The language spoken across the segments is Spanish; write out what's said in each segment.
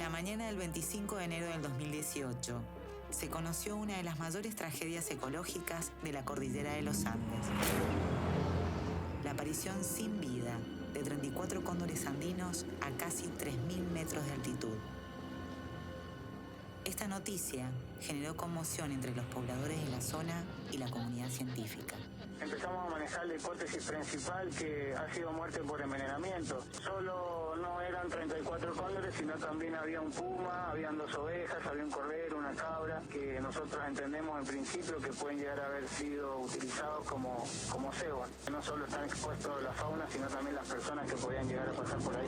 la mañana del 25 de enero del 2018, se conoció una de las mayores tragedias ecológicas de la cordillera de los Andes. La aparición sin vida de 34 cóndores andinos a casi 3.000 metros de altitud. Esta noticia generó conmoción entre los pobladores de la zona y la comunidad científica. Empezamos a manejar la hipótesis principal que ha sido muerte por envenenamiento. Solo no eran 34 cóndores, sino también había un puma, habían 2 ovejas, había un cordero, una cabra, que nosotros entendemos en principio que pueden llegar a haber sido utilizados como cebo. No solo están expuestos la fauna, sino también las personas que podían llegar a pasar por ahí.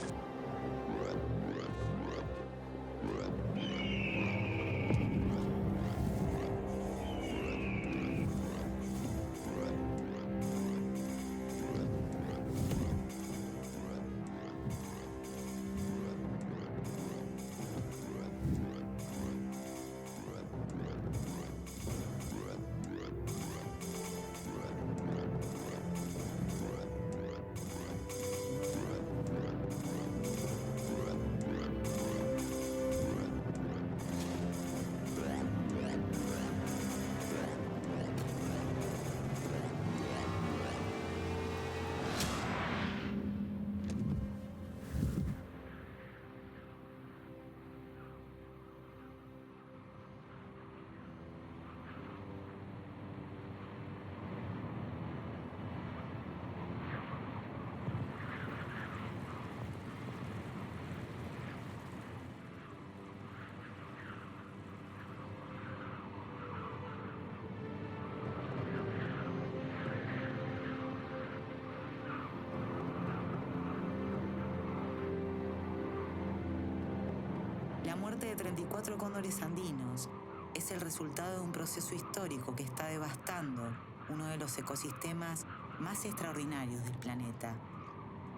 La muerte de 34 cóndores andinos es el resultado de un proceso histórico que está devastando uno de los ecosistemas más extraordinarios del planeta.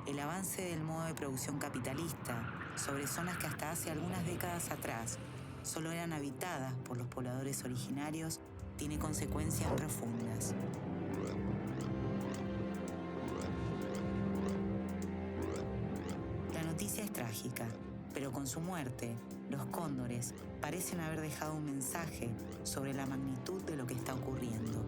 El avance del modo de producción capitalista sobre zonas que hasta hace algunas décadas atrás solo eran habitadas por los pobladores originarios tiene consecuencias profundas. La noticia es trágica, pero con su muerte, los cóndores parecen haber dejado un mensaje sobre la magnitud de lo que está ocurriendo.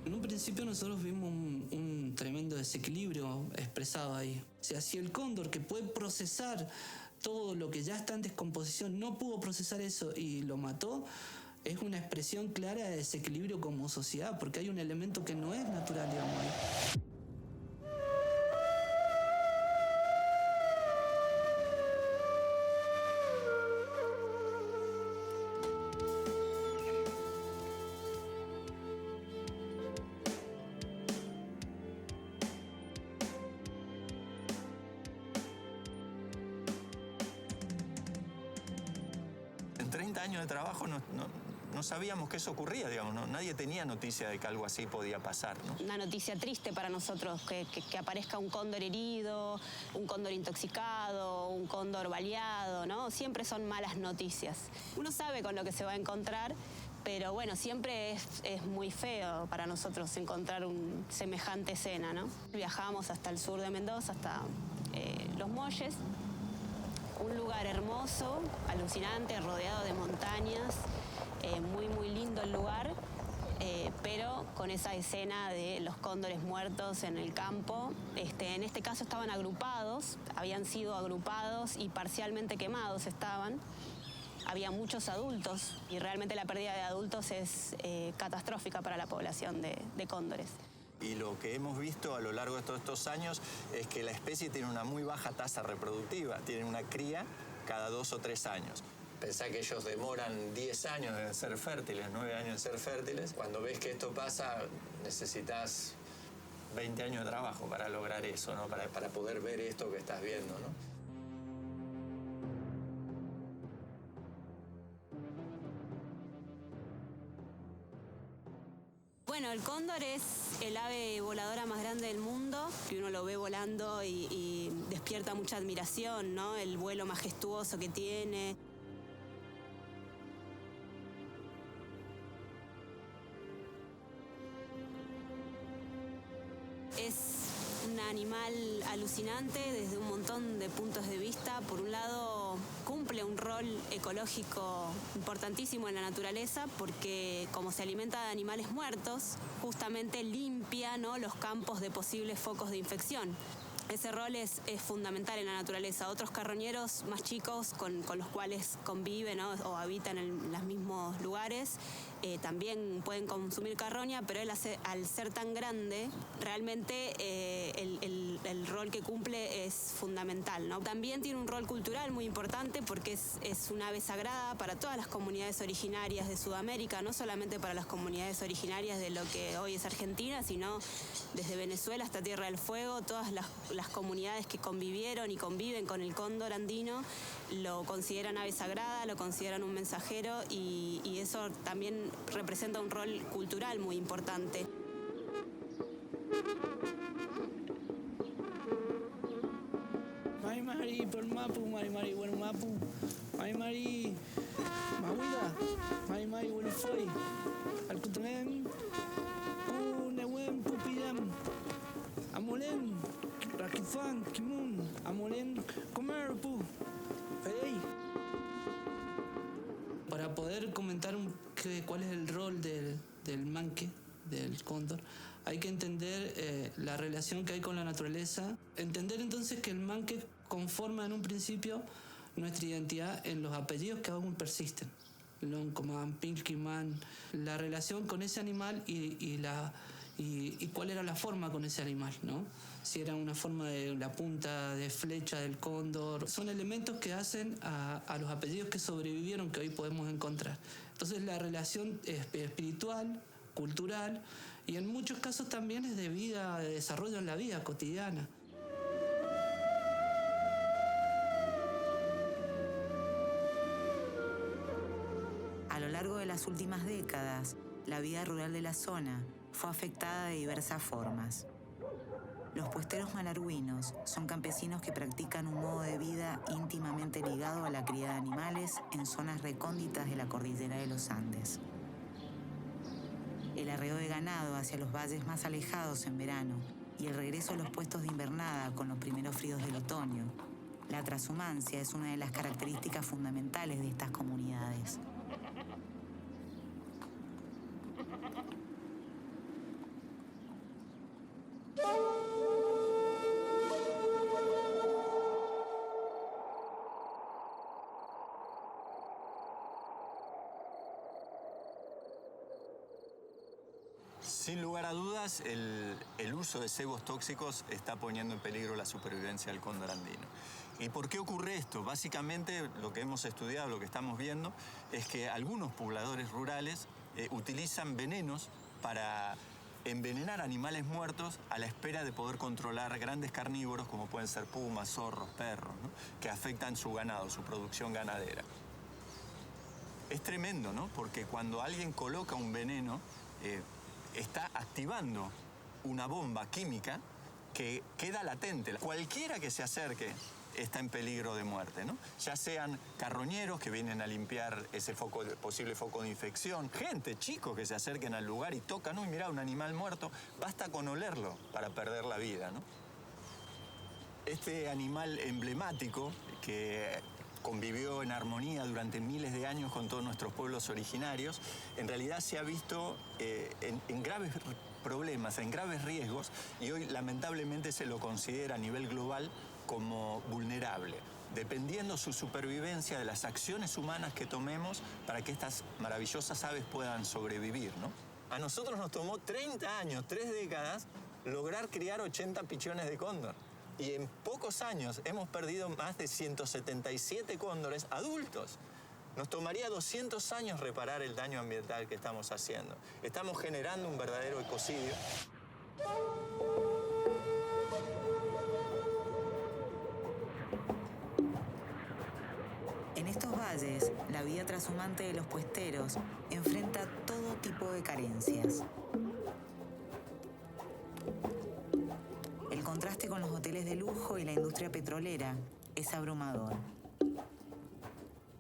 En un principio nosotros vimos un tremendo desequilibrio expresado ahí. O sea, si el cóndor, que puede procesar todo lo que ya está en descomposición, no pudo procesar eso y lo mató, es una expresión clara de desequilibrio como sociedad, porque hay un elemento que no es natural, digamos, ahí. En 30 años de trabajo no sabíamos que eso ocurría, digamos, ¿no? Nadie tenía noticia de que algo así podía pasar, ¿no? Una noticia triste para nosotros, que aparezca un cóndor herido, un cóndor intoxicado, un cóndor baleado, ¿no? Siempre son malas noticias. Uno sabe con lo que se va a encontrar, pero bueno, siempre es muy feo para nosotros encontrar semejante escena, ¿no? Viajamos hasta el sur de Mendoza, hasta Los Molles, un lugar hermoso, alucinante, rodeado de montañas, muy, muy lindo el lugar, pero con esa escena de los cóndores muertos en el campo. En este caso estaban agrupados, habían sido agrupados y parcialmente quemados estaban. Había muchos adultos y realmente la pérdida de adultos es catastrófica para la población de cóndores. Y lo que hemos visto a lo largo de todos estos años es que la especie tiene una muy baja tasa reproductiva, tiene una cría cada 2 o 3 años. Pensá que ellos demoran 10 años en ser fértiles, 9 años en ser fértiles. Cuando ves que esto pasa, necesitas 20 años de trabajo para lograr eso, ¿no? Para poder ver esto que estás viendo, ¿no? Bueno, el cóndor es el ave voladora más grande del mundo, que uno lo ve volando y despierta mucha admiración, ¿no? El vuelo majestuoso que tiene. animal alucinante desde un montón de puntos de vista. Por un lado, cumple un rol ecológico importantísimo en la naturaleza porque como se alimenta de animales muertos, justamente limpia, ¿no?, los campos de posibles focos de infección. Ese rol es fundamental en la naturaleza. Otros carroñeros más chicos con los cuales conviven, ¿no?, o habitan en los mismos lugares, también pueden consumir carroña, pero él al ser tan grande, realmente el rol que cumple es fundamental, ¿no? También tiene un rol cultural muy importante porque es un ave sagrada para todas las comunidades originarias de Sudamérica, no solamente para las comunidades originarias de lo que hoy es Argentina, sino desde Venezuela hasta Tierra del Fuego. Todas las comunidades que convivieron y conviven con el cóndor andino lo consideran ave sagrada, lo consideran un mensajero y eso también representa un rol cultural muy importante. Mari Mari, por Mapu, Mari Mari, bueno Mapu, Mari Mari, Mahuida, Mari Mari, bueno Foi, Alcutren, Newen, Pupidam, Amolen, Rakifan, Kimun, Amolen, Comer, Pu, Fedei. Para poder comentar cuál es el rol del manque, del cóndor, hay que entender la relación que hay con la naturaleza. Entender entonces que el manque conforma en un principio nuestra identidad en los apellidos que aún persisten. Loncoman, Pilkiman, la relación con ese animal y cuál era la forma con ese animal, ¿no? Si era una forma de la punta de flecha del cóndor. Son elementos que hacen a los apellidos que sobrevivieron que hoy podemos encontrar. Entonces la relación espiritual, cultural y en muchos casos también es de vida, de desarrollo en la vida cotidiana. A lo largo de las últimas décadas, la vida rural de la zona fue afectada de diversas formas. Los puesteros malargüinos son campesinos que practican un modo de vida íntimamente ligado a la cría de animales en zonas recónditas de la cordillera de los Andes. El arreo de ganado hacia los valles más alejados en verano y el regreso a los puestos de invernada con los primeros fríos del otoño. La transhumancia es una de las características fundamentales de estas comunidades. Sin lugar a dudas, el uso de cebos tóxicos está poniendo en peligro la supervivencia del cóndor andino. ¿Y por qué ocurre esto? Básicamente, lo que hemos estudiado, lo que estamos viendo, es que algunos pobladores rurales utilizan venenos para envenenar animales muertos a la espera de poder controlar grandes carnívoros, como pueden ser pumas, zorros, perros, ¿no?, que afectan su ganado, su producción ganadera. Es tremendo, ¿no? Porque cuando alguien coloca un veneno, está activando una bomba química que queda latente. Cualquiera que se acerque está en peligro de muerte, ¿no? Ya sean carroñeros que vienen a limpiar ese posible foco de infección, gente, chicos que se acerquen al lugar y tocan, uy, mirá, un animal muerto, basta con olerlo para perder la vida, ¿no? Este animal emblemático que convivió en armonía durante miles de años con todos nuestros pueblos originarios, en realidad se ha visto en graves problemas, en graves riesgos, y hoy lamentablemente se lo considera a nivel global como vulnerable, dependiendo su supervivencia de las acciones humanas que tomemos para que estas maravillosas aves puedan sobrevivir, ¿no? A nosotros nos tomó 30 años, 3 décadas, lograr criar 80 pichones de cóndor. Y en pocos años hemos perdido más de 177 cóndores adultos. Nos tomaría 200 años reparar el daño ambiental que estamos haciendo. Estamos generando un verdadero ecocidio. En estos valles, la vida trashumante de los puesteros enfrenta todo tipo de carencias. El contraste con los hoteles de lujo y la industria petrolera es abrumador.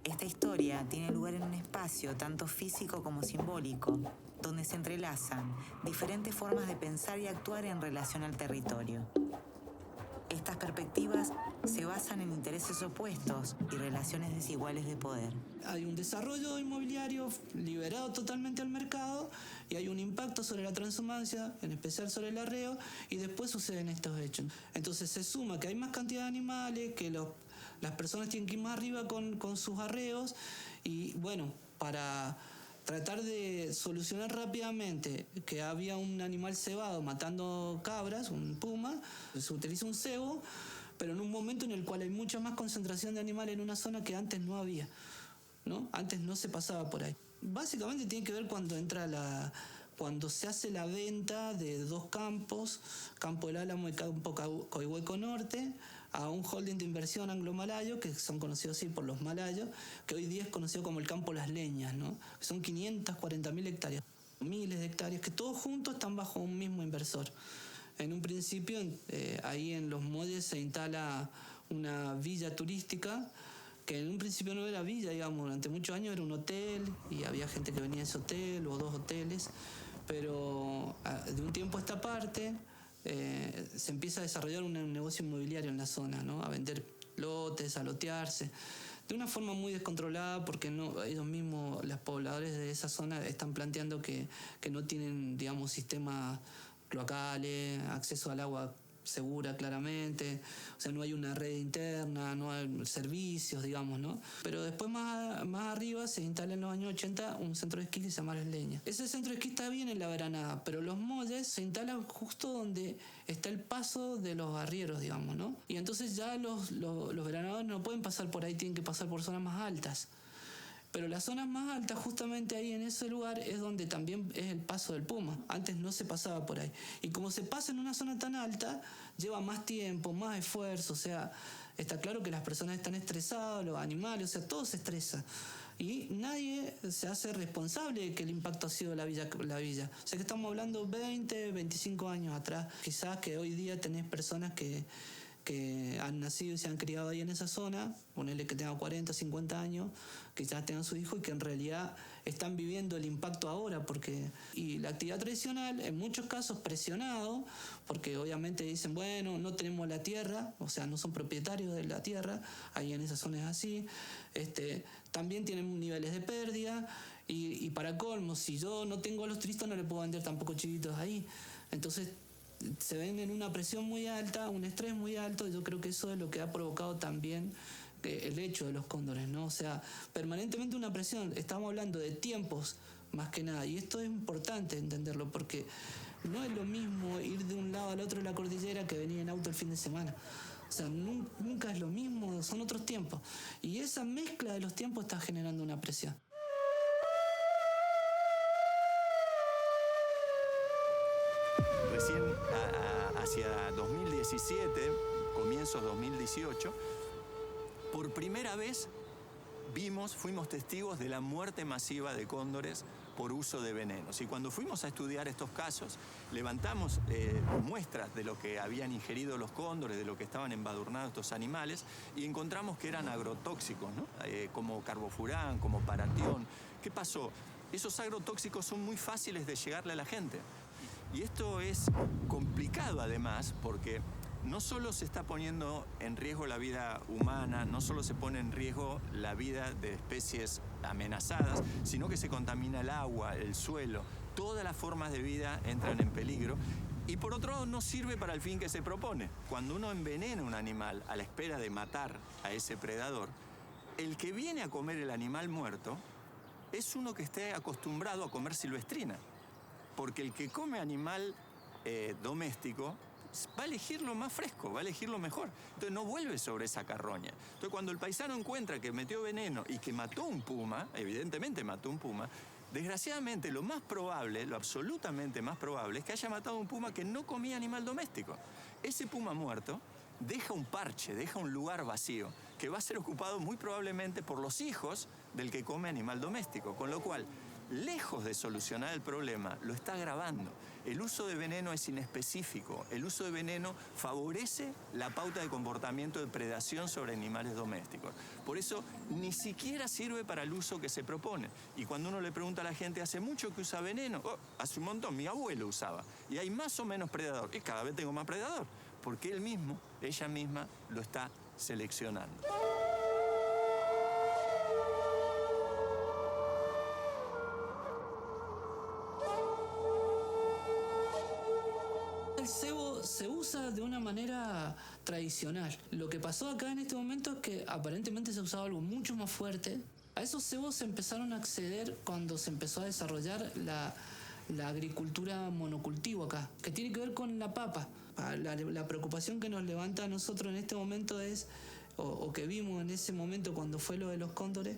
Esta historia tiene lugar en un espacio tanto físico como simbólico, donde se entrelazan diferentes formas de pensar y actuar en relación al territorio. Estas perspectivas se basan en intereses opuestos y relaciones desiguales de poder. Hay un desarrollo inmobiliario liberado totalmente al mercado y hay un impacto sobre la transhumancia, en especial sobre el arreo, y después suceden estos hechos. Entonces se suma que hay más cantidad de animales, que las personas tienen que ir más arriba con sus arreos y bueno, para tratar de solucionar rápidamente que había un animal cebado matando cabras, un puma, se utiliza un cebo, pero en un momento en el cual hay mucha más concentración de animales en una zona que antes no había, ¿no? Antes no se pasaba por ahí. Básicamente tiene que ver cuando se hace la venta de dos campos, Campo del Álamo y Campo Coihueco Norte, a un holding de inversión anglo-malayo, que son conocidos así por los malayos, que hoy día es conocido como el Campo Las Leñas, ¿no? Que son 540.000 hectáreas, miles de hectáreas, que todos juntos están bajo un mismo inversor. En un principio, ahí en Los Molles se instala una villa turística, que en un principio no era villa, digamos, durante muchos años era un hotel, y había gente que venía a ese hotel, o 2 hoteles, pero de un tiempo a esta parte se empieza a desarrollar un negocio inmobiliario en la zona, ¿no? A vender lotes, a lotearse, de una forma muy descontrolada, porque ellos mismos, los pobladores de esa zona, están planteando que no tienen, digamos, sistemas cloacales, acceso al agua segura claramente, o sea, no hay una red interna, no hay servicios, digamos, ¿no? Pero después más arriba se instala en los años 80 un centro de esquí que se llama Las Leñas. Ese centro de esquí está bien en la veranada, pero Los Molles se instalan justo donde está el paso de los arrieros, digamos, ¿no? Y entonces ya los veranadores no pueden pasar por ahí, tienen que pasar por zonas más altas. Pero las zonas más altas, justamente ahí en ese lugar, es donde también es el paso del puma. Antes no se pasaba por ahí. Y como se pasa en una zona tan alta, lleva más tiempo, más esfuerzo. O sea, está claro que las personas están estresadas, los animales, o sea, todo se estresa. Y nadie se hace responsable de que el impacto ha sido la villa. O sea, que estamos hablando 20, 25 años atrás. Quizás que hoy día tenés personas que han nacido y se han criado ahí en esa zona, ponele que tengan 40, 50 años, quizás tengan su hijo y que en realidad están viviendo el impacto ahora, y la actividad tradicional, en muchos casos presionado, porque obviamente dicen, bueno, no tenemos la tierra, o sea, no son propietarios de la tierra, ahí en esa zona es así, también tienen niveles de pérdida, y para colmo, si yo no tengo a los turistas, no le puedo vender tampoco chivitos ahí, entonces se ven en una presión muy alta, un estrés muy alto, y yo creo que eso es lo que ha provocado también el hecho de los cóndores, ¿no? O sea, permanentemente una presión, estamos hablando de tiempos más que nada, y esto es importante entenderlo, porque no es lo mismo ir de un lado al otro de la cordillera que venir en auto el fin de semana. O sea, nunca es lo mismo, son otros tiempos, y esa mezcla de los tiempos está generando una presión. Recién hacia 2017, comienzos 2018, por primera vez fuimos testigos de la muerte masiva de cóndores por uso de venenos. Y cuando fuimos a estudiar estos casos, levantamos muestras de lo que habían ingerido los cóndores, de lo que estaban embadurnados estos animales, y encontramos que eran agrotóxicos, ¿no? Como carbofurán, como paratión. ¿Qué pasó? Esos agrotóxicos son muy fáciles de llegarle a la gente. Y esto es complicado además porque no solo se está poniendo en riesgo la vida humana, no solo se pone en riesgo la vida de especies amenazadas, sino que se contamina el agua, el suelo, todas las formas de vida entran en peligro. Y por otro lado no sirve para el fin que se propone. Cuando uno envenena un animal a la espera de matar a ese predador, el que viene a comer el animal muerto es uno que esté acostumbrado a comer silvestrina. Porque el que come animal doméstico va a elegir lo más fresco, va a elegir lo mejor. Entonces no vuelve sobre esa carroña. Entonces cuando el paisano encuentra que metió veneno y que mató un puma, evidentemente mató un puma, desgraciadamente lo más probable, lo absolutamente más probable, es que haya matado un puma que no comía animal doméstico. Ese puma muerto deja un parche, deja un lugar vacío, que va a ser ocupado muy probablemente por los hijos del que come animal doméstico, con lo cual, lejos de solucionar el problema, lo está agravando. El uso de veneno es inespecífico. El uso de veneno favorece la pauta de comportamiento de predación sobre animales domésticos. Por eso, ni siquiera sirve para el uso que se propone. Y cuando uno le pregunta a la gente, ¿hace mucho que usa veneno? Oh, hace un montón, mi abuelo usaba. Y hay más o menos predador. Y cada vez tengo más predador. porque ella misma lo está seleccionando. El cebo se usa de una manera tradicional. Lo que pasó acá en este momento es que aparentemente se usaba algo mucho más fuerte. A esos cebos se empezaron a acceder cuando se empezó a desarrollar la agricultura monocultivo acá, que tiene que ver con la papa. La preocupación que nos levanta a nosotros en este momento es, o que vimos en ese momento cuando fue lo de los cóndores,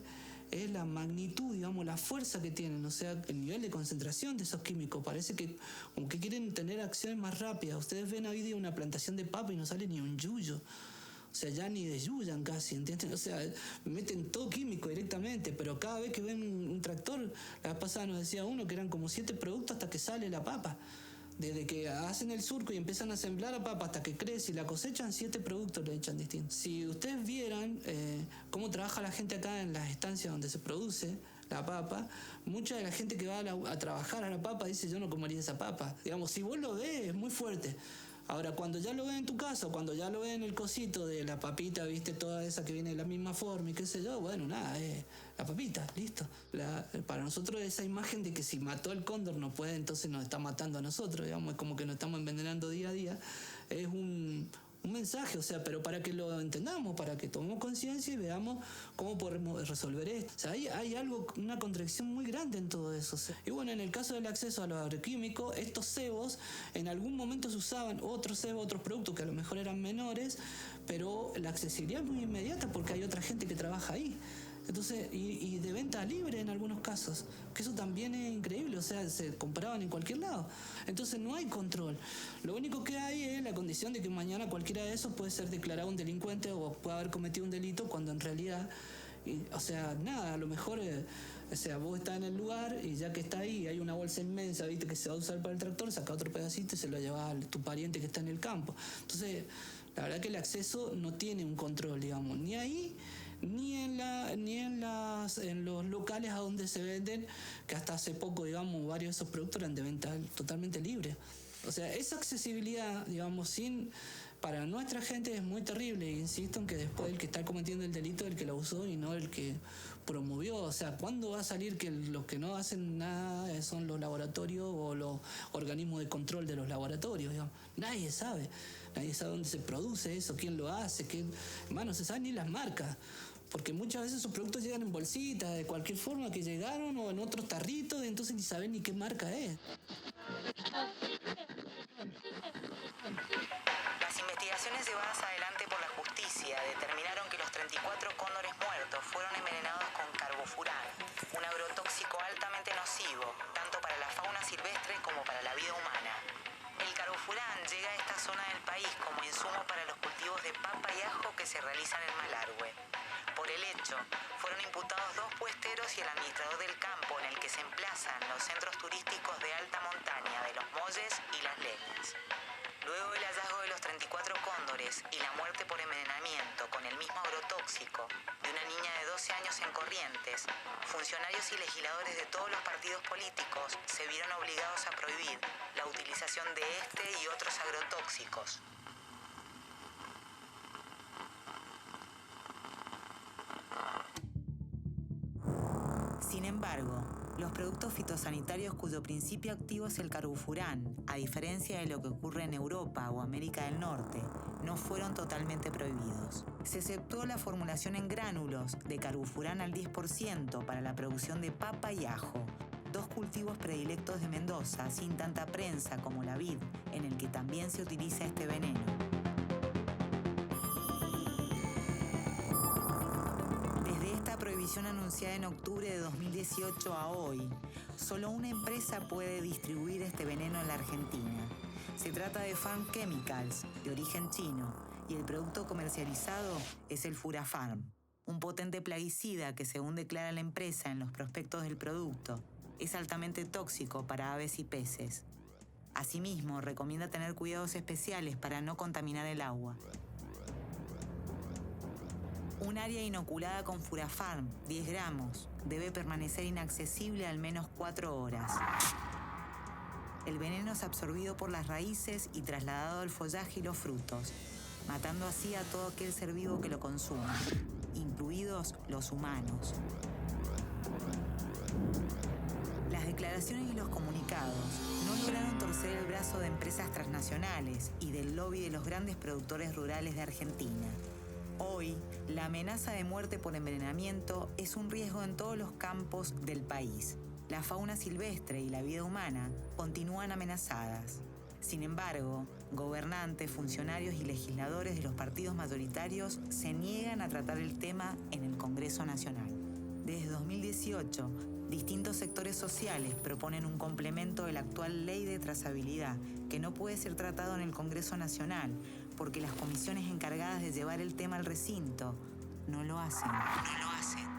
es la magnitud, digamos, la fuerza que tienen, o sea, el nivel de concentración de esos químicos. Parece que como que quieren tener acciones más rápidas. Ustedes ven hoy día una plantación de papa y no sale ni un yuyo. O sea, ya ni desyuyan casi, ¿entienden? O sea, meten todo químico directamente, pero cada vez que ven un tractor, la vez pasada nos decía uno que eran como 7 productos hasta que sale la papa. Desde que hacen el surco y empiezan a sembrar la papa hasta que crece y la cosechan, 7 productos le echan distintos. Si ustedes vieran cómo trabaja la gente acá en las estancias donde se produce la papa, mucha de la gente que va a trabajar a la papa dice: yo no comería esa papa. Digamos, si vos lo ves, es muy fuerte. Ahora, cuando ya lo ves en tu casa, cuando ya lo ves en el cosito de la papita, viste, toda esa que viene de la misma forma y qué sé yo, bueno, nada, la papita, listo. Para nosotros esa imagen de que si mató al cóndor no puede, entonces nos está matando a nosotros, digamos, es como que nos estamos envenenando día a día, es un mensaje, o sea, pero para que lo entendamos, para que tomemos conciencia y veamos cómo podemos resolver esto. O sea, hay algo, una contradicción muy grande en todo eso. O sea, y bueno, en el caso del acceso a los agroquímicos, estos cebos en algún momento se usaban otros cebos, otros productos que a lo mejor eran menores, pero la accesibilidad es muy inmediata porque hay otra gente que trabaja ahí. Entonces, y de venta libre en algunos casos, que eso también es increíble, o sea, se compraban en cualquier lado. Entonces no hay control. Lo único que hay es la condición de que mañana cualquiera de esos puede ser declarado un delincuente o puede haber cometido un delito cuando en realidad, o sea, nada, a lo mejor, o sea, vos estás en el lugar y ya que está ahí, hay una bolsa inmensa, viste, que se va a usar para el tractor, saca otro pedacito y se lo lleva a tu pariente que está en el campo. Entonces, la verdad que el acceso no tiene un control, digamos, ni ahí, ni en los locales a donde se venden, que hasta hace poco, digamos, varios de esos productos eran de venta totalmente libre. O sea, esa accesibilidad, digamos, para nuestra gente es muy terrible. Insisto en que después el que está cometiendo el delito es el que lo usó y no el que promovió. O sea, ¿cuándo va a salir que los que no hacen nada son los laboratorios o los organismos de control de los laboratorios? Digamos? Nadie sabe dónde se produce eso, quién lo hace, no se saben ni las marcas. Porque muchas veces esos productos llegan en bolsitas, de cualquier forma que llegaron, o en otros tarritos, y entonces ni saben ni qué marca es. Las investigaciones llevadas adelante por la justicia determinaron que los 34 cóndores muertos fueron envenenados con carbofurano, un agrotóxico altamente nocivo, tanto para la fauna silvestre como para la vida humana. El carbofurán llega a esta zona del país como insumo para los cultivos de papa y ajo que se realizan en Malargüe. Por el hecho, fueron imputados 2 puesteros y el administrador del campo en el que se emplazan los centros turísticos de alta montaña de Los Molles y Las Leñas. Luego del hallazgo de los 34 cóndores y la muerte por envenenamiento con el mismo agrotóxico de una niña de 12 años en Corrientes, funcionarios y legisladores de todos los partidos políticos se vieron obligados a prohibir la utilización de este y otros agrotóxicos. Sin embargo, los productos fitosanitarios cuyo principio activo es el carbofurán, a diferencia de lo que ocurre en Europa o América del Norte, no fueron totalmente prohibidos. Se exceptuó la formulación en gránulos de carbofurán al 10% para la producción de papa y ajo, 2 cultivos predilectos de Mendoza, sin tanta prensa como la vid, en el que también se utiliza este veneno. Prohibición anunciada en octubre de 2018 a hoy, solo una empresa puede distribuir este veneno en la Argentina. Se trata de Farm Chemicals, de origen chino, y el producto comercializado es el Furafarm, un potente plaguicida que, según declara la empresa en los prospectos del producto, es altamente tóxico para aves y peces. Asimismo, recomienda tener cuidados especiales para no contaminar el agua. Un área inoculada con Furafarm, 10 gramos, debe permanecer inaccesible al menos 4 horas. El veneno es absorbido por las raíces y trasladado al follaje y los frutos, matando así a todo aquel ser vivo que lo consuma, incluidos los humanos. Las declaraciones y los comunicados no lograron torcer el brazo de empresas transnacionales y del lobby de los grandes productores rurales de Argentina. Hoy, la amenaza de muerte por envenenamiento es un riesgo en todos los campos del país. La fauna silvestre y la vida humana continúan amenazadas. Sin embargo, gobernantes, funcionarios y legisladores de los partidos mayoritarios se niegan a tratar el tema en el Congreso Nacional. Desde 2018, distintos sectores sociales proponen un complemento de la actual ley de trazabilidad que no puede ser tratado en el Congreso Nacional porque las comisiones encargadas de llevar el tema al recinto no lo hacen.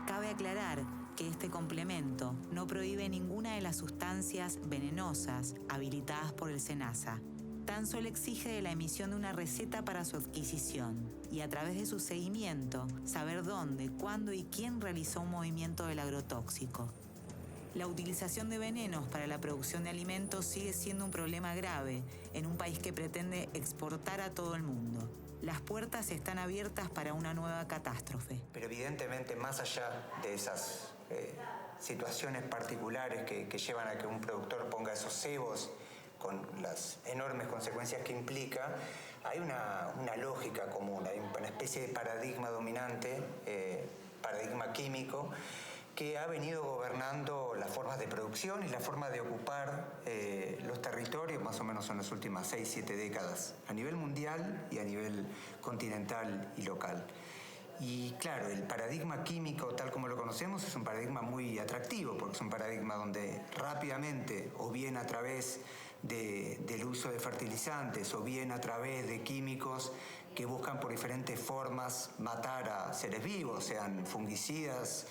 Cabe aclarar que este complemento no prohíbe ninguna de las sustancias venenosas habilitadas por el SENASA. Tan solo exige de la emisión de una receta para su adquisición y a través de su seguimiento saber dónde, cuándo y quién realizó un movimiento del agrotóxico. La utilización de venenos para la producción de alimentos sigue siendo un problema grave en un país que pretende exportar a todo el mundo. Las puertas están abiertas para una nueva catástrofe. Pero evidentemente, más allá de esas situaciones particulares que llevan a que un productor ponga esos cebos con las enormes consecuencias que implica, hay una lógica común, hay una especie de paradigma dominante, paradigma químico, que ha venido gobernando las formas de producción y la forma de ocupar los territorios más o menos en las últimas 6-7 décadas, a nivel mundial y a nivel continental y local. Y claro, el paradigma químico tal como lo conocemos es un paradigma muy atractivo, porque es un paradigma donde rápidamente, o bien a través del uso de fertilizantes, o bien a través de químicos que buscan por diferentes formas matar a seres vivos, sean fungicidas,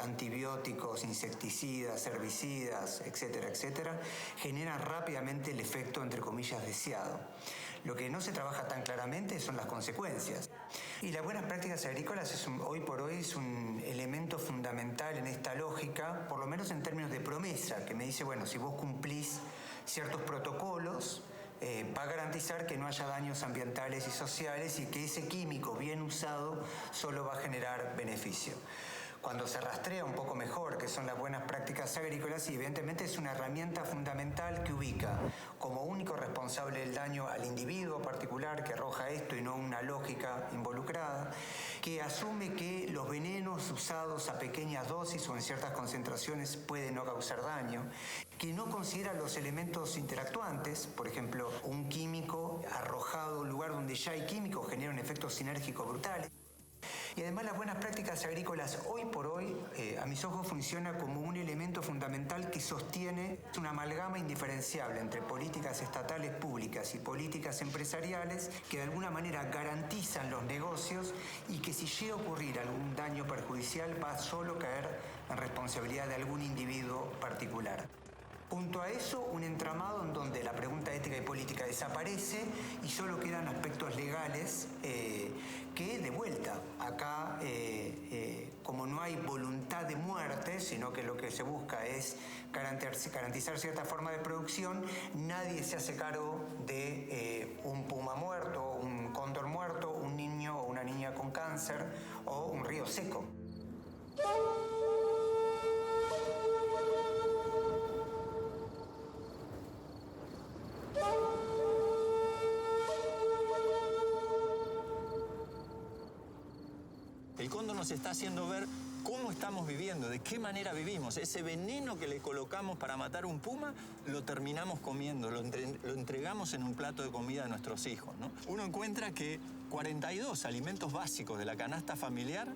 antibióticos, insecticidas, herbicidas, etcétera, etcétera, generan rápidamente el efecto, entre comillas, deseado. Lo que no se trabaja tan claramente son las consecuencias. Y las buenas prácticas agrícolas hoy por hoy es un elemento fundamental en esta lógica, por lo menos en términos de promesa, que me dice, bueno, si vos cumplís ciertos protocolos, va a garantizar que no haya daños ambientales y sociales y que ese químico bien usado solo va a generar beneficio. Cuando se rastrea un poco mejor, que son las buenas prácticas agrícolas, y evidentemente es una herramienta fundamental que ubica como único responsable del daño al individuo particular que arroja esto y no una lógica involucrada, que asume que los venenos usados a pequeñas dosis o en ciertas concentraciones pueden no causar daño, que no considera los elementos interactuantes, por ejemplo, un químico arrojado a un lugar donde ya hay químicos genera un efecto sinérgico brutal. Y además las buenas prácticas agrícolas hoy por hoy, a mis ojos, funciona como un elemento fundamental que sostiene una amalgama indiferenciable entre políticas estatales públicas y políticas empresariales que de alguna manera garantizan los negocios y que si llega a ocurrir algún daño perjudicial va a solo caer en responsabilidad de algún individuo particular. Junto a eso, un entramado en donde la pregunta ética y política desaparece y solo quedan aspectos legales que, de vuelta, acá, como no hay voluntad de muerte, sino que lo que se busca es garantizar cierta forma de producción, nadie se hace cargo de un puma muerto, un cóndor muerto, un niño o una niña con cáncer o un río seco. El cóndor nos está haciendo ver cómo estamos viviendo, de qué manera vivimos. Ese veneno que le colocamos para matar un puma, lo terminamos comiendo, lo entregamos en un plato de comida a nuestros hijos, ¿no? Uno encuentra que 42 alimentos básicos de la canasta familiar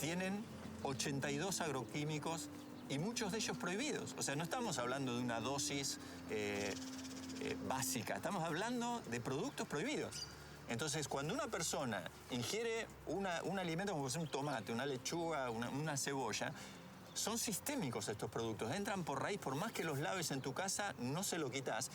tienen 82 agroquímicos y muchos de ellos prohibidos. O sea, no estamos hablando de una dosis básica, estamos hablando de productos prohibidos. Entonces, cuando una persona ingiere un alimento como un tomate, una lechuga, una cebolla, son sistémicos estos productos, entran por raíz, por más que los laves en tu casa, no se lo quitas.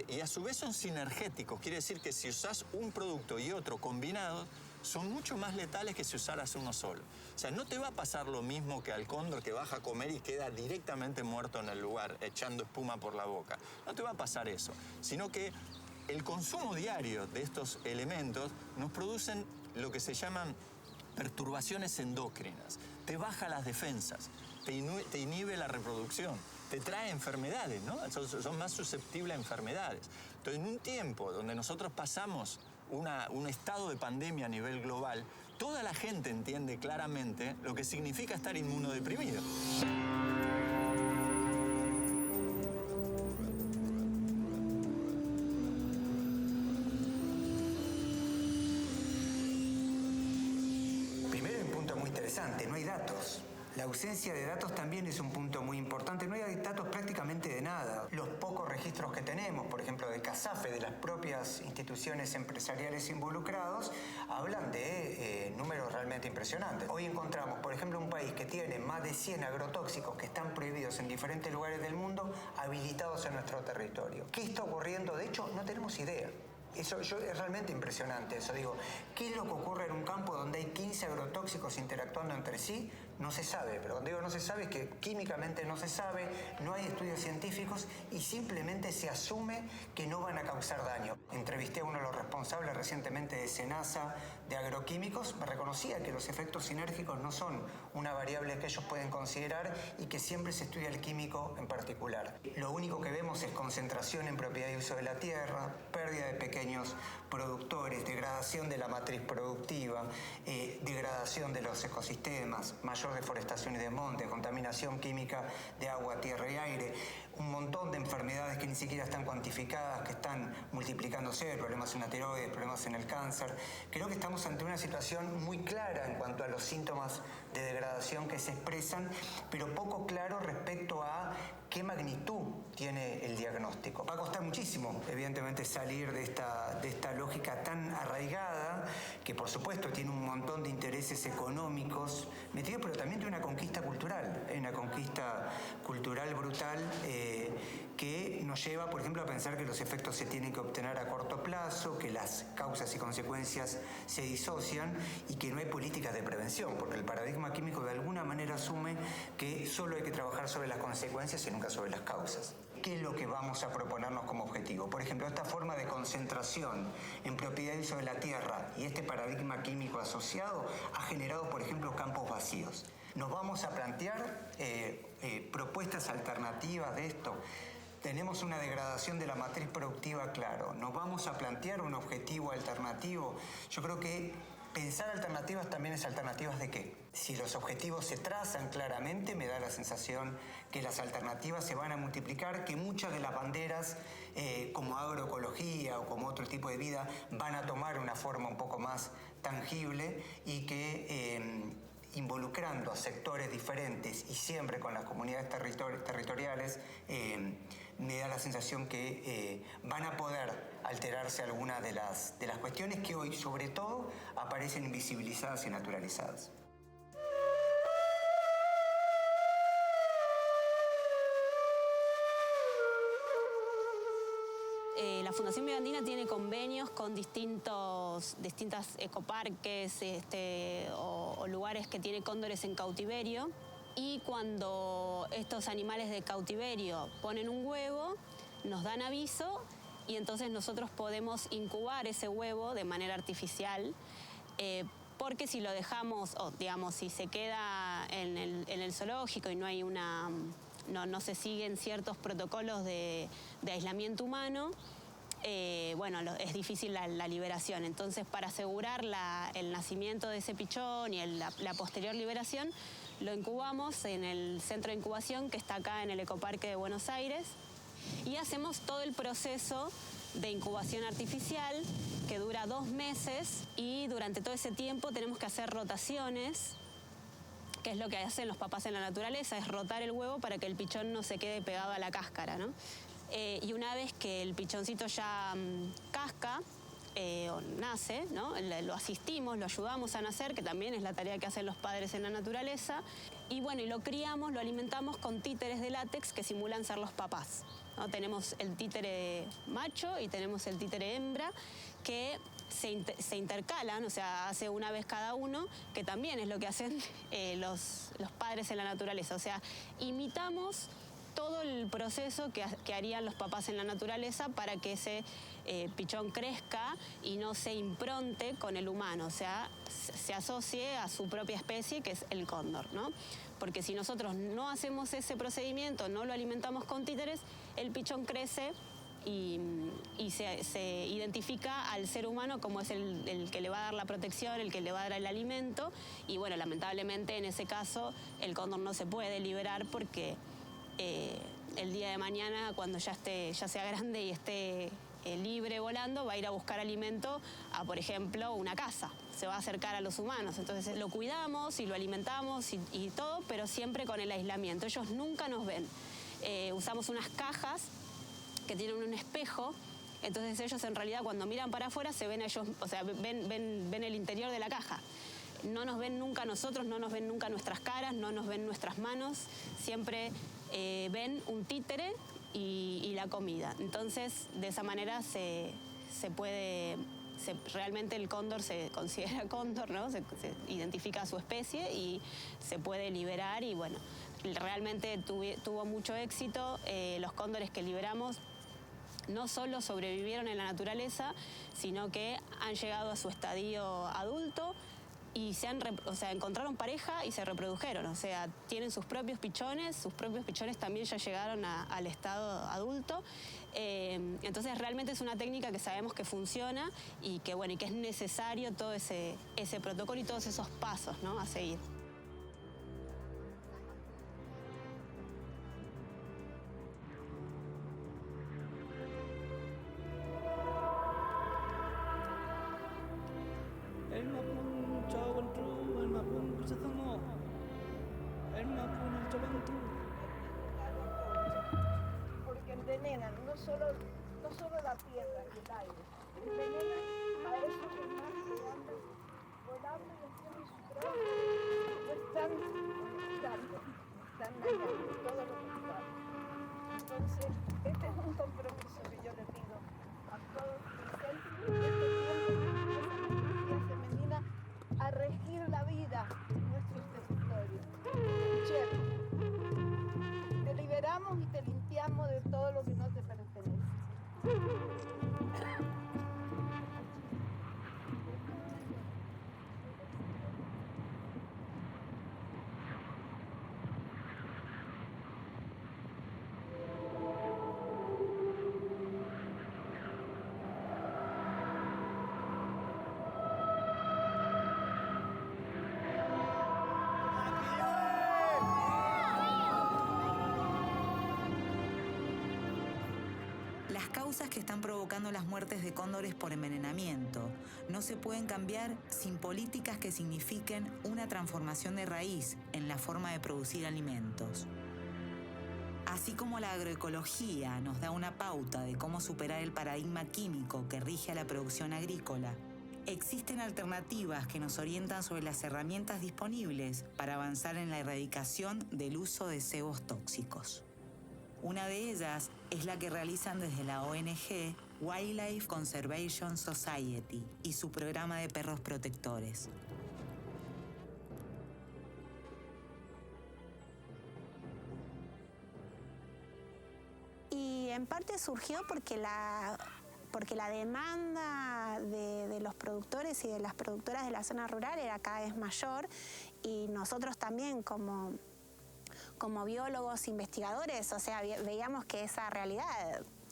Y a su vez son sinergéticos, quiere decir que si usás un producto y otro combinados, son mucho más letales que si usaras uno solo. O sea, no te va a pasar lo mismo que al cóndor que baja a comer y queda directamente muerto en el lugar, echando espuma por la boca. No te va a pasar eso, sino que el consumo diario de estos elementos nos producen lo que se llaman perturbaciones endócrinas. Te baja las defensas, te inhibe la reproducción, te trae enfermedades, ¿no? Son más susceptibles a enfermedades. Entonces, en un tiempo donde nosotros pasamos un estado de pandemia a nivel global, toda la gente entiende claramente lo que significa estar inmunodeprimido. Primero, un punto muy interesante, no hay datos. La ausencia de datos también es un punto muy importante. No hay datos prácticamente de nada. Los pocos registros que tenemos, por ejemplo, de CASAFE, de las propias instituciones empresariales involucrados, hablan de números realmente impresionantes. Hoy encontramos, por ejemplo, un país que tiene más de 100 agrotóxicos que están prohibidos en diferentes lugares del mundo, habilitados en nuestro territorio. ¿Qué está ocurriendo? De hecho, no tenemos idea. Es realmente impresionante eso. Digo, ¿qué es lo que ocurre en un campo donde hay 15 agrotóxicos interactuando entre sí? No se sabe, pero cuando digo no se sabe es que químicamente no se sabe, no hay estudios científicos y simplemente se asume que no van a causar daño. Entrevisté a uno de los responsables recientemente de SENASA de agroquímicos, me reconocía que los efectos sinérgicos no son una variable que ellos pueden considerar y que siempre se estudia el químico en particular. Lo único que vemos es concentración en propiedad y uso de la tierra, pérdida de pequeños productores, degradación de la matriz productiva, degradación de los ecosistemas, mayor deforestación y desmonte, contaminación química de agua, tierra y aire, un montón de enfermedades que ni siquiera están cuantificadas, que están multiplicándose, problemas en la tiroides, problemas en el cáncer. Creo que estamos ante una situación muy clara en cuanto a los síntomas de degradación que se expresan, pero poco claro respecto a qué magnitud tiene el diagnóstico. Va a costar muchísimo, evidentemente, salir de esta lógica tan arraigada, que por supuesto tiene un montón de intereses económicos metidos, pero también tiene una conquista cultural. Hay una conquista cultural brutal que nos lleva, por ejemplo, a pensar que los efectos se tienen que obtener a corto plazo, que las causas y consecuencias se disocian y que no hay políticas de prevención, porque el paradigma químico de alguna manera asume que solo hay que trabajar sobre las consecuencias y nunca sobre las causas. ¿Qué es lo que vamos a proponernos como objetivo? Por ejemplo, esta forma de concentración en propiedad y uso de la tierra y este paradigma químico asociado ha generado, por ejemplo, campos vacíos. Nos vamos a plantear propuestas alternativas de esto. Tenemos una degradación de la matriz productiva, claro. Nos vamos a plantear un objetivo alternativo. Yo creo que pensar alternativas también es alternativas de qué. Si los objetivos se trazan claramente, me da la sensación que las alternativas se van a multiplicar, que muchas de las banderas, como agroecología o como otro tipo de vida, van a tomar una forma un poco más tangible y que involucrando a sectores diferentes y siempre con las comunidades territoriales, me da la sensación que van a poder alterarse algunas de las cuestiones que hoy, sobre todo, aparecen invisibilizadas y naturalizadas. La Fundación Bioandina tiene convenios con distintas ecoparques o lugares que tienen cóndores en cautiverio, y cuando estos animales de cautiverio ponen un huevo, nos dan aviso y entonces nosotros podemos incubar ese huevo de manera artificial, porque si lo dejamos, o digamos, si se queda en el zoológico y no hay no se siguen ciertos protocolos de aislamiento humano, es difícil la liberación. Entonces, para asegurar el nacimiento de ese pichón y la posterior liberación, lo incubamos en el centro de incubación que está acá en el Ecoparque de Buenos Aires, y hacemos todo el proceso de incubación artificial que dura 2 meses, y durante todo ese tiempo tenemos que hacer rotaciones, que es lo que hacen los papás en la naturaleza, es rotar el huevo para que el pichón no se quede pegado a la cáscara, ¿no? Y una vez que el pichoncito ya casca o nace, ¿no? Lo asistimos, lo ayudamos a nacer, que también es la tarea que hacen los padres en la naturaleza, y lo criamos, lo alimentamos con títeres de látex que simulan ser los papás, ¿no? Tenemos el títere macho y tenemos el títere hembra, que se intercalan, o sea, hace una vez cada uno, que también es lo que hacen los padres en la naturaleza. O sea, imitamos todo el proceso que harían los papás en la naturaleza para que ese pichón crezca y no se impronte con el humano, o sea, se asocie a su propia especie, que es el cóndor, ¿no? Porque si nosotros no hacemos ese procedimiento, no lo alimentamos con títeres, el pichón crece y se identifica al ser humano como es el que le va a dar la protección, el que le va a dar el alimento, y bueno, lamentablemente en ese caso el cóndor no se puede liberar porque el día de mañana, cuando ya sea grande y esté libre volando, va a ir a buscar alimento a, por ejemplo, una casa. Se va a acercar a los humanos. Entonces lo cuidamos y lo alimentamos y todo, pero siempre con el aislamiento. Ellos nunca nos ven. Usamos unas cajas que tienen un espejo. Entonces ellos en realidad cuando miran para afuera se ven ellos, o sea, ven el interior de la caja. No nos ven nunca nosotros, no nos ven nunca nuestras caras, no nos ven nuestras manos. Siempre ven un títere y la comida. Entonces, de esa manera realmente el cóndor se considera cóndor, ¿no? Se identifica a su especie y se puede liberar y bueno, realmente tuvo mucho éxito. Los cóndores que liberamos no solo sobrevivieron en la naturaleza, sino que han llegado a su estadio adulto y encontraron pareja y se reprodujeron, o sea, tienen sus propios pichones también ya llegaron al estado adulto. Entonces realmente es una técnica que sabemos que funciona y que bueno, y que es necesario todo ese protocolo y todos esos pasos, ¿no?, a seguir. Porque envenenan no solo la tierra y el aire, envenenan a esos animales que andan volando y haciendo su trabajo. No están dando, están dañando todo lo contrario. Entonces, este es un compromiso que yo le pido a todos los esa energía femenina a regir la vida en nuestros territorios. Luchemos. Te liberamos y te limpiamos de todo lo que no te pertenece. Las causas que están provocando las muertes de cóndores por envenenamiento no se pueden cambiar sin políticas que signifiquen una transformación de raíz en la forma de producir alimentos. Así como la agroecología nos da una pauta de cómo superar el paradigma químico que rige a la producción agrícola, existen alternativas que nos orientan sobre las herramientas disponibles para avanzar en la erradicación del uso de cebos tóxicos. Una de ellas es la que realizan desde la ONG Wildlife Conservation Society y su programa de perros protectores. Y en parte surgió porque la demanda de los productores y de las productoras de la zona rural era cada vez mayor y nosotros también como biólogos, investigadores, o sea, veíamos que esa realidad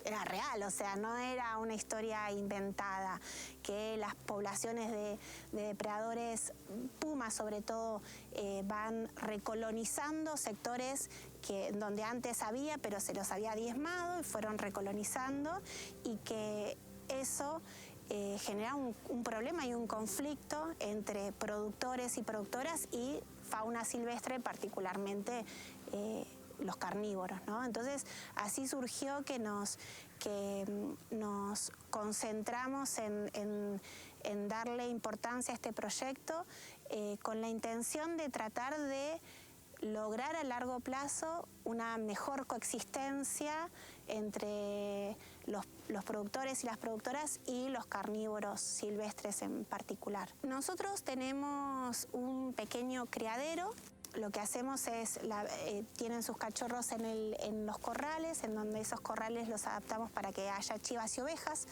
era real, o sea, no era una historia inventada, que las poblaciones de depredadores pumas sobre todo van recolonizando sectores donde antes había, pero se los había diezmado y fueron recolonizando y que eso genera un problema y un conflicto entre productores y productoras y fauna silvestre, particularmente los carnívoros, ¿no? Entonces, así surgió que nos concentramos en darle importancia a este proyecto con la intención de tratar de lograr a largo plazo una mejor coexistencia entre los productores y las productoras y los carnívoros silvestres en particular. Nosotros tenemos un pequeño criadero. Lo que hacemos es, tienen sus cachorros en los corrales, en donde esos corrales los adaptamos para que haya chivas y ovejas,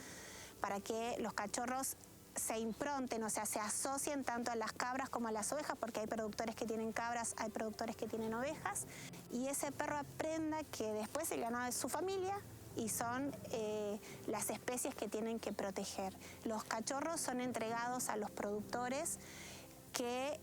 para que los cachorros se impronten, o sea, se asocien tanto a las cabras como a las ovejas, porque hay productores que tienen cabras, hay productores que tienen ovejas, y ese perro aprenda que después el ganado es su familia y son las especies que tienen que proteger. Los cachorros son entregados a los productores que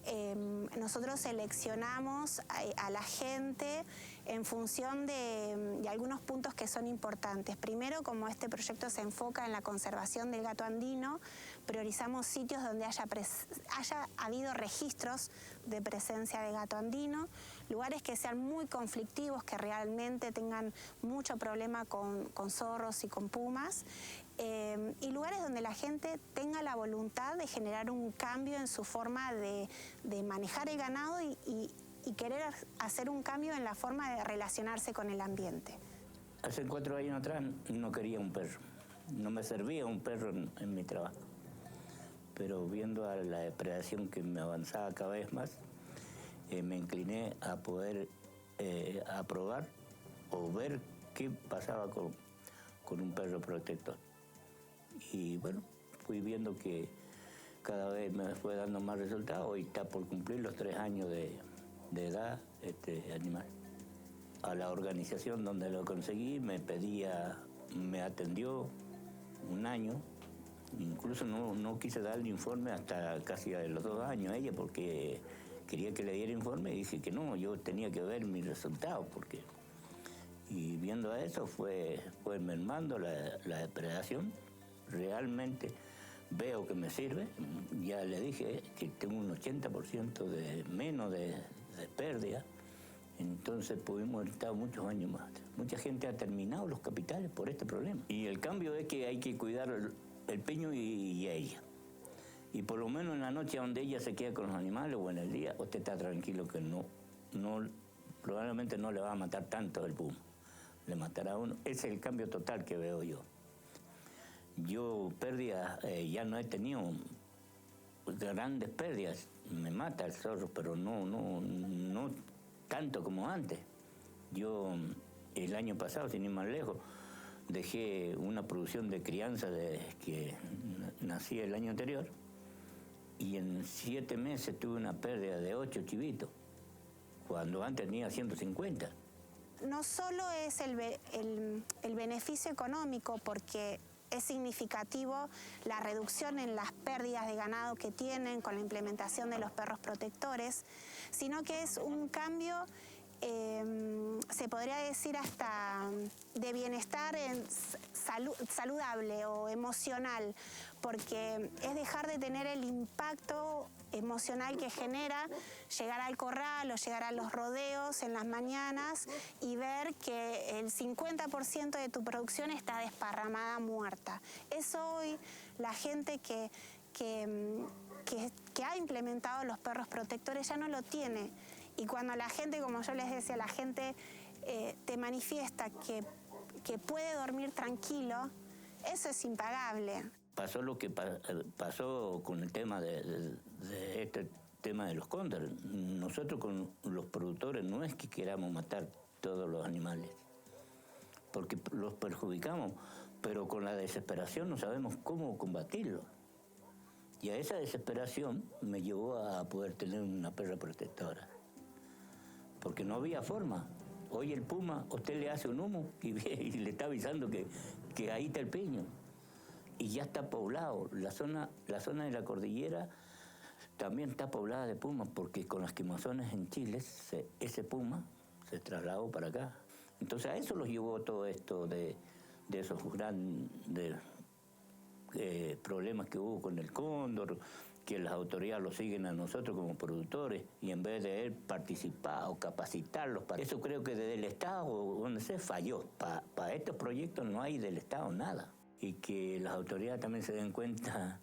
nosotros seleccionamos a la gente en función de algunos puntos que son importantes. Primero, como este proyecto se enfoca en la conservación del gato andino, priorizamos sitios donde haya habido registros de presencia de gato andino, lugares que sean muy conflictivos, que realmente tengan mucho problema con zorros y con pumas, y lugares donde la gente tenga la voluntad de generar un cambio en su forma de manejar el ganado y querer hacer un cambio en la forma de relacionarse con el ambiente. Hace 4 años atrás no quería un perro, no me servía un perro en mi trabajo, pero viendo a la depredación que me avanzaba cada vez más, me incliné a poder aprobar o ver qué pasaba con un perro protector. Y bueno, fui viendo que cada vez me fue dando más resultados. Hoy está por cumplir los 3 años de edad este animal. A la organización donde lo conseguí me atendió 1 año. Incluso no quise darle informe hasta casi a los 2 años a ella, porque quería que le diera informe y dije que no, yo tenía que ver mis resultados, porque... Y viendo a eso fue mermando la depredación. Realmente veo que me sirve. Ya le dije que tengo un 80% de menos de pérdida. Entonces pudimos estar muchos años más. Mucha gente ha terminado los capitales por este problema. Y el cambio es que hay que cuidar el peño y ella. Y por lo menos en la noche donde ella se queda con los animales o en el día, usted está tranquilo que probablemente no le va a matar tanto el puma. Le matará a uno. Ese es el cambio total que veo yo. Yo pérdidas, ya no he tenido grandes pérdidas. Me mata el zorro, pero no tanto como antes. Yo el año pasado, sin ir más lejos, dejé una producción de crianza que nací el año anterior, y en 7 meses tuve una pérdida de 8 chivitos, cuando antes tenía 150. No solo es el beneficio económico, porque es significativo la reducción en las pérdidas de ganado que tienen con la implementación de los perros protectores, sino que es un cambio, se podría decir hasta de bienestar saludable o emocional, porque es dejar de tener el impacto emocional que genera llegar al corral o llegar a los rodeos en las mañanas y ver que el 50% de tu producción está desparramada, muerta. Eso hoy la gente que ha implementado los perros protectores ya no lo tiene. Y cuando la gente, como yo les decía, la gente te manifiesta que puede dormir tranquilo, eso es impagable. Pasó lo que pasó con el tema de este tema de los cóndores. Nosotros con los productores no es que queramos matar todos los animales, porque los perjudicamos, pero con la desesperación no sabemos cómo combatirlo. Y a esa desesperación me llevó a poder tener una perra protectora, porque no había forma. Hoy el puma, usted le hace un humo y le está avisando que ahí está el peño. Y ya está poblado. La zona de la cordillera también está poblada de pumas, porque con las quemazones en Chile, ese puma se trasladó para acá. Entonces a eso los llevó todo esto de esos grandes problemas que hubo con el cóndor, que las autoridades lo siguen a nosotros como productores, y en vez de él participar o capacitarlos. Eso creo que desde el Estado, donde se falló. Para estos proyectos no hay del Estado nada. Y que las autoridades también se den cuenta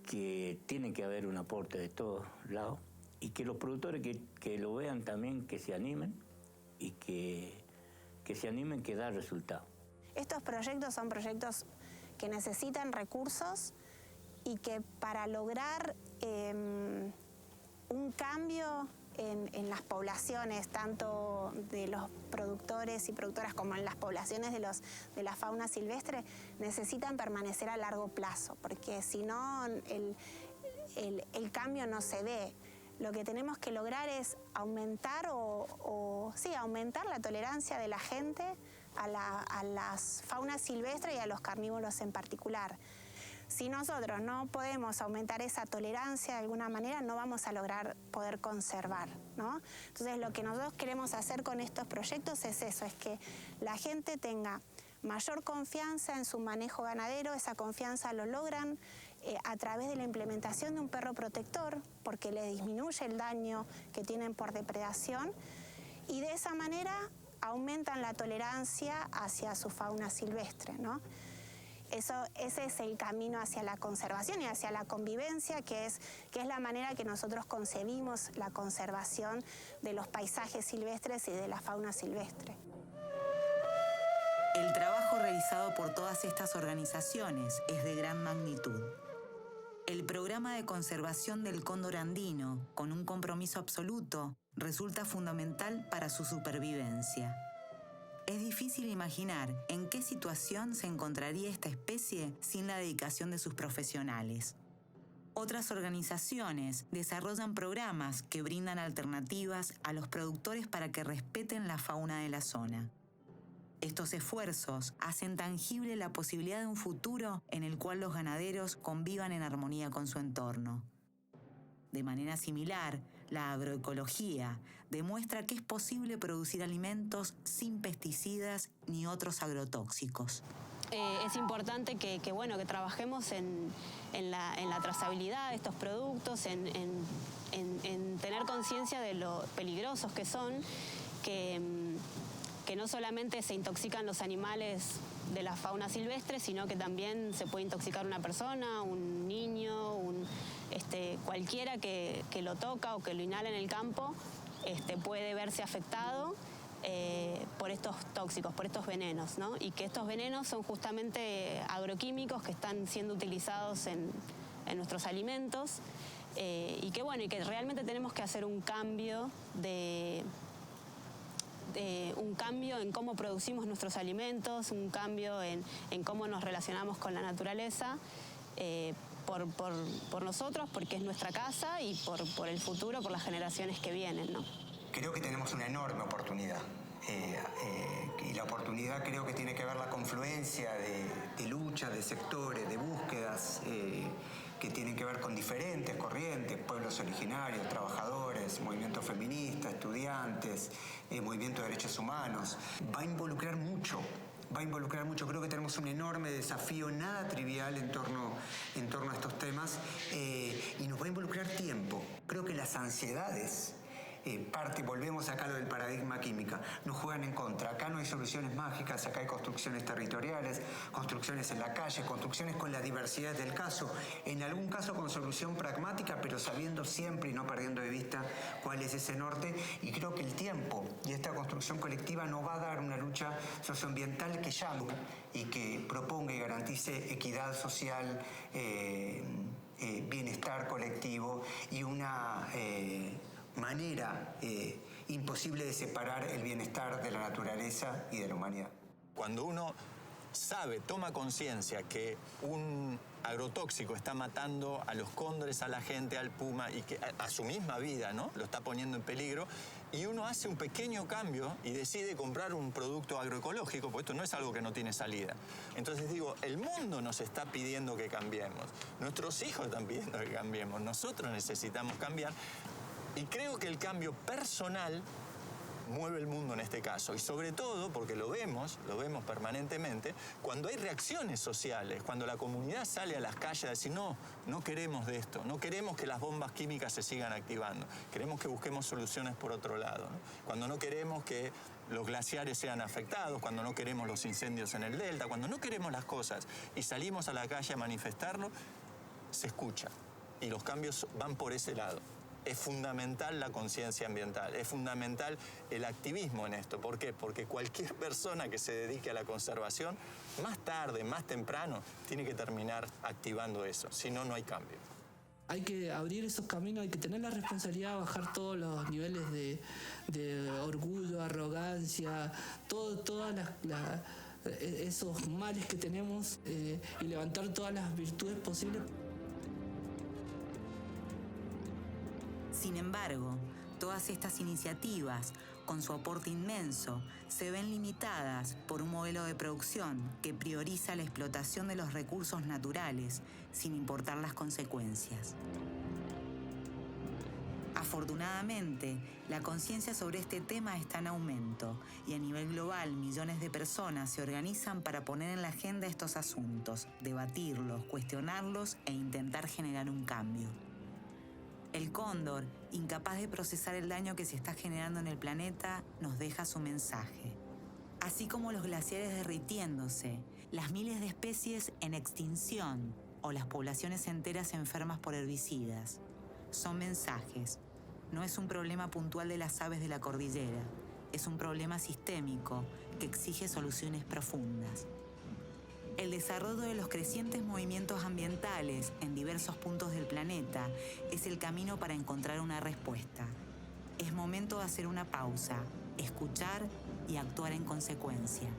que tiene que haber un aporte de todos lados y que los productores que lo vean también, que se animen y que se animen, que da resultado. Estos proyectos son proyectos que necesitan recursos y que para lograr un cambio en las poblaciones, tanto de los productores y productoras como en las poblaciones de la fauna silvestre, necesitan permanecer a largo plazo, porque si no el cambio no se ve. Lo que tenemos que lograr es aumentar aumentar la tolerancia de la gente a las faunas silvestres y a los carnívoros en particular. Si nosotros no podemos aumentar esa tolerancia de alguna manera, no vamos a lograr poder conservar, ¿no? Entonces, lo que nosotros queremos hacer con estos proyectos es eso, es que la gente tenga mayor confianza en su manejo ganadero. Esa confianza lo logran a través de la implementación de un perro protector, porque le disminuye el daño que tienen por depredación, y de esa manera aumentan la tolerancia hacia su fauna silvestre, ¿no? Ese es el camino hacia la conservación y hacia la convivencia, que es la manera que nosotros concebimos la conservación de los paisajes silvestres y de la fauna silvestre. El trabajo realizado por todas estas organizaciones es de gran magnitud. El programa de conservación del cóndor andino, con un compromiso absoluto, resulta fundamental para su supervivencia. Es difícil imaginar en qué situación se encontraría esta especie sin la dedicación de sus profesionales. Otras organizaciones desarrollan programas que brindan alternativas a los productores para que respeten la fauna de la zona. Estos esfuerzos hacen tangible la posibilidad de un futuro en el cual los ganaderos convivan en armonía con su entorno. De manera similar, la agroecología demuestra que es posible producir alimentos sin pesticidas ni otros agrotóxicos. Es importante que trabajemos en la trazabilidad de estos productos, en tener conciencia de lo peligrosos que son, que no solamente se intoxican los animales de la fauna silvestre, sino que también se puede intoxicar una persona, un niño, cualquiera que lo toca o que lo inhala en el campo, puede verse afectado por estos tóxicos, por estos venenos, ¿no? Y que estos venenos son justamente agroquímicos que están siendo utilizados en nuestros alimentos, y que realmente tenemos que hacer un cambio en cómo producimos nuestros alimentos, un cambio en cómo nos relacionamos con la naturaleza, por nosotros, porque es nuestra casa, y por el futuro, por las generaciones que vienen, ¿no? Creo que tenemos una enorme oportunidad. Y la oportunidad creo que tiene que ver la confluencia de luchas, de sectores, de búsquedas que tienen que ver con diferentes corrientes, pueblos originarios, trabajadores, movimientos feministas, estudiantes, movimientos de derechos humanos. Va a involucrar mucho. Creo que tenemos un enorme desafío, nada trivial en torno a estos temas, y nos va a involucrar tiempo. Creo que las ansiedades, volvemos acá a lo del paradigma química, nos juegan en contra. Acá no hay soluciones mágicas, acá hay construcciones territoriales, construcciones en la calle, construcciones con la diversidad del caso, en algún caso con solución pragmática, pero sabiendo siempre y no perdiendo de vista cuál es ese norte. Y creo que el tiempo y esta construcción colectiva nos va a dar una lucha socioambiental que llame y que proponga y garantice equidad social, bienestar colectivo y una manera imposible de separar el bienestar de la naturaleza y de la humanidad. Cuando uno toma conciencia que un agrotóxico está matando a los cóndores, a la gente, al puma, y que a su misma vida, ¿no?, lo está poniendo en peligro, y uno hace un pequeño cambio y decide comprar un producto agroecológico, porque esto no es algo que no tiene salida. Entonces digo, el mundo nos está pidiendo que cambiemos, nuestros hijos están pidiendo que cambiemos, nosotros necesitamos cambiar. Y creo que el cambio personal mueve el mundo en este caso. Y sobre todo, porque lo vemos permanentemente, cuando hay reacciones sociales, cuando la comunidad sale a las calles a decir, no queremos de esto, no queremos que las bombas químicas se sigan activando, queremos que busquemos soluciones por otro lado, ¿no? Cuando no queremos que los glaciares sean afectados, cuando no queremos los incendios en el delta, cuando no queremos las cosas y salimos a la calle a manifestarlo, se escucha. Y los cambios van por ese lado. es fundamental la conciencia ambiental, es fundamental el activismo en esto. ¿Por qué? Porque cualquier persona que se dedique a la conservación, más tarde, más temprano, tiene que terminar activando eso, si no, no hay cambio. Hay que abrir esos caminos, hay que tener la responsabilidad de bajar todos los niveles de orgullo, arrogancia, todas esos males que tenemos y levantar todas las virtudes posibles. Sin embargo, todas estas iniciativas, con su aporte inmenso, se ven limitadas por un modelo de producción que prioriza la explotación de los recursos naturales sin importar las consecuencias. Afortunadamente, la conciencia sobre este tema está en aumento y a nivel global millones de personas se organizan para poner en la agenda estos asuntos, debatirlos, cuestionarlos e intentar generar un cambio. El cóndor, incapaz de procesar el daño que se está generando en el planeta, nos deja su mensaje. Así como los glaciares derritiéndose, las miles de especies en extinción o las poblaciones enteras enfermas por herbicidas. Son mensajes. No es un problema puntual de las aves de la cordillera. Es un problema sistémico que exige soluciones profundas. El desarrollo de los crecientes movimientos ambientales en diversos puntos del planeta es el camino para encontrar una respuesta. Es momento de hacer una pausa, escuchar y actuar en consecuencia.